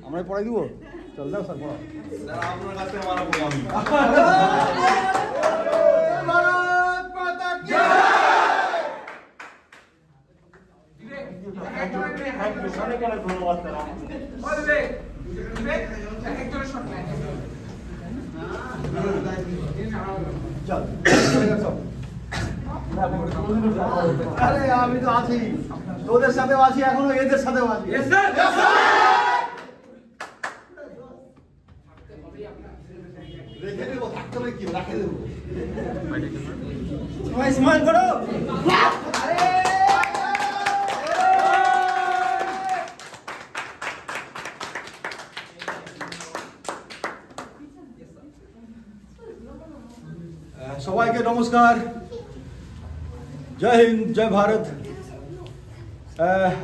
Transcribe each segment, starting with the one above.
আমরা পড়াই দিব চল যাও স্যার পড়াও স্যার আপনার কাছে মারা পড়ো আমি ভারত মাতা কি জয় অনেক অনেক ধন্যবাদ স্যার বলবে একজনের শট নাই চল আরে আমি তো আছি তোদের সাথেও আছি এখনো এদের সাথেও আছি यस স্যার রেখে দেবো থাকতে হবে কি রাখে দেবো সবাই স্মাইল করো আরে সবাইকে নমস্কার জয় হিন্দ জয় ভারত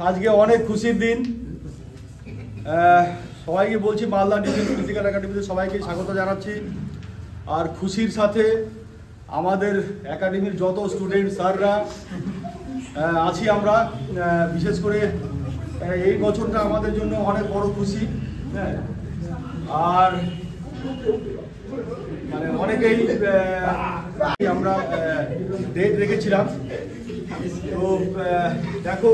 আজকে অনেক খুশির দিন সবাইকে বলছি মালদা ডিফেন্স ফিজিক্যাল একাডেমিতে সবাইকে স্বাগত জানাচ্ছি আর খুশির সাথে আমাদের একাডেমির যত স্টুডেন্ট স্যাররা আছি আমরা বিশেষ করে এই বছরটা আমাদের জন্য অনেক বড় খুশি আর মানে অনেকেই আমরা ডেট রেখেছিলাম তো দেখো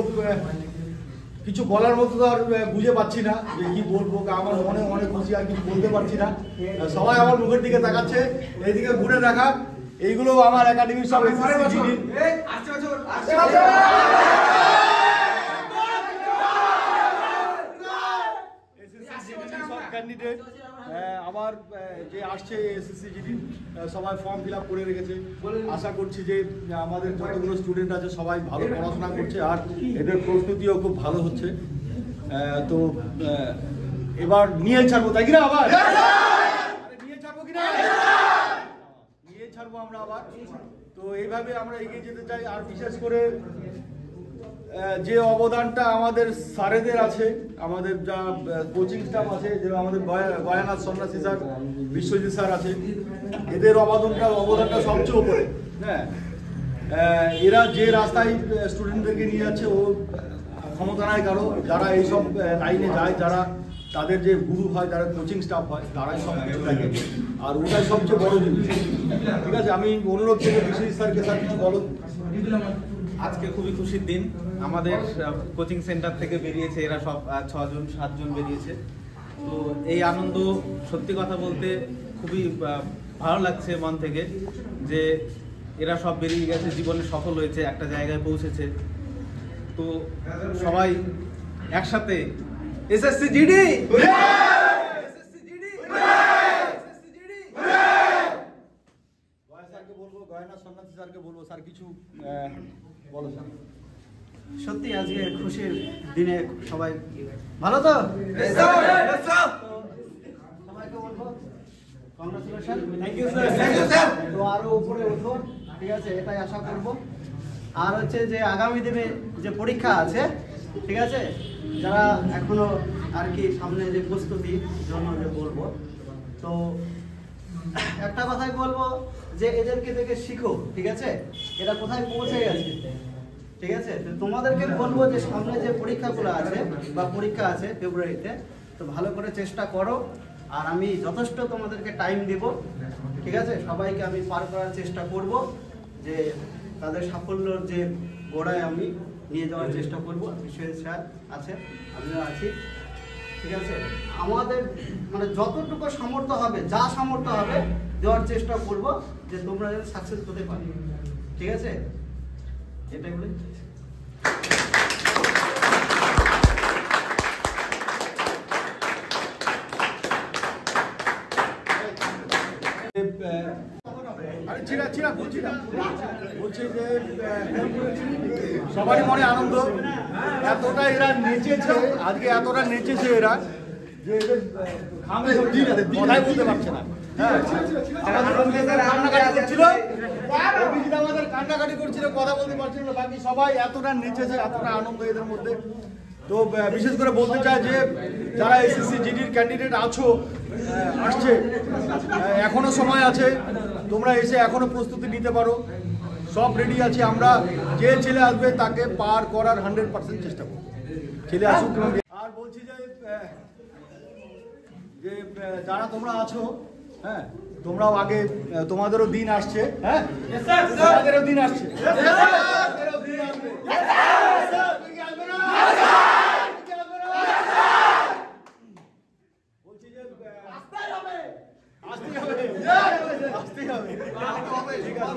কিছু বলার মতো তো আর বুঝে পাচ্ছি না যে কি বলবো আমার মনে অনেক খুশি আর কিছু বলতে পারছি না সবাই আমার মুখের দিকে তাকাচ্ছে এইদিকে ঘুরে দেখা এইগুলো আমার একাডেমির সব ক্যান্ডিডেট আমার যে আসছে এসএসসি জিডি সবাই ফর্ম ফিল আপ করে রেখেছে আশা করছি যে আমাদের যতগুলো স্টুডেন্ট আছে সবাই ভালো পড়াশোনা করছে আর এদের প্রস্তুতিও খুব ভালো হচ্ছে তো এবার নিয়ে ছাড়বো তাই কিনা আবার নিয়ে ছাড়বো কিনা নিয়ে ছাড়বো আমরা আবার তো এইভাবে আমরা এগিয়ে যেতে চাই আর বিশেষ করে যে অবদানটা আমাদের স্যারেদের আছে আমাদের যা কোচিং স্টাফ আছে যে আমাদের গয়ানাথ সন্ন্যাসী স্যার বিশ্বজিৎ স্যার আছে এদের অবদানটা সবচেয়ে উপরে হ্যাঁ এরা যে রাস্তায় স্টুডেন্টদেরকে নিয়ে যাচ্ছে ও ক্ষমতা নাই কারো যারা এইসব লাইনে যায় যারা তাদের যে গুরু হয় যারা কোচিং স্টাফ হয় তারাই সব কিছু দেখে আর ওটাই সবচেয়ে বড় জিনিস ঠিক আছে আমি অনুরোধ করবো বিশ্বজিৎ স্যারকে স্যার কিছু বলো আজকে খুবই খুশির দিন আমাদের কোচিং সেন্টার থেকে বেরিয়েছে এরা সব 6 জন 7 জন বেরিয়েছে তো এই আনন্দ সত্যি কথা বলতে খুবই ভালো লাগছে মন থেকে যে এরা সব বেরিয়ে গেছে জীবনে সফল হয়েছে একটা জায়গায় পৌঁছেছে তো সবাই একসাথে SSC GD SSC GD SSC GD স্যারকে বলবো গয়না সন্ন্যাসী স্যারকে বলবো স্যার কিছু বলো স্যার সত্যি আজকে খুশির দিনে সবাই ভালো তো সবাইকে বলবো কংগ্রাচুলেশন থ্যাংক ইউ স্যার তো আরো উপরে উঠুন ঠিক আছে এটাই আশা করব আর হচ্ছে যে আগামী দিনে যে পরীক্ষা আছে ঠিক আছে যারা এখনো আর কি সামনে যে প্রস্তুতি জন্য যে বলবো তো একটা কথাই বলবো যে এদেরকে দেখে শিখো ঠিক আছে এরা কোথায় পৌঁছে গেছে ঠিক আছে তো তোমাদেরকে বলবো যে সামনে যে পরীক্ষাগুলো আছে বা পরীক্ষা আছে ফেব্রুয়ারিতে তো ভালো করে চেষ্টা করো আর আমি যথেষ্ট তোমাদেরকে টাইম দেব ঠিক আছে সবাইকে আমি পার করার চেষ্টা করব যে তাদের সাফল্যর যে গোড়ায় আমি নিয়ে যাওয়ার চেষ্টা করব বিশ্বজিৎ স্যার আছে আমিও আছি ঠিক আছে আমাদের মানে যতটুকু সামর্থ্য হবে যা সামর্থ্য হবে দেওয়ার চেষ্টা করব যে তোমরা যেন সাকসেস হতে পারো ঠিক আছে এটাই বলি বলছি যে সবারই মনে আনন্দ, এতটা এরা নেচেছে আজকে, এতটা নেচেছে এরা যে এদের ঘামে কথাই বলতে পারছে না। হ্যাঁ, কান্নাকাটি করছিল, অভিজিৎ আমাদের কান্নাকাটি করছিল, কথা বলতে পারছিল না। বাকি সবাই এতটা নেচেছে, এতটা আনন্দ এদের মধ্যে। তো বিশেষ করে বলতে চাই যে যারা এসএসসি জিডির ক্যান্ডিডেট আছো, আসছে, এখনো সময় আছে, তোমরা এসে এখনো প্রস্তুতি নিতে পারো, সব রেডি আছে। আমরা যে ছেলে আসবে তাকে পার করার 100% চেষ্টা করব, ছেলে আসুক। আর বলছি যে যারা তোমরা আছো, হ্যাঁ, তোমরাও আগে, তোমাদেরও দিন আসছে। হ্যাঁ, তোমাদেরও দিন আসছে, তোমাদেরও দিন আসবে। বলছি যে আসতেই হবে, ঠিক আছে।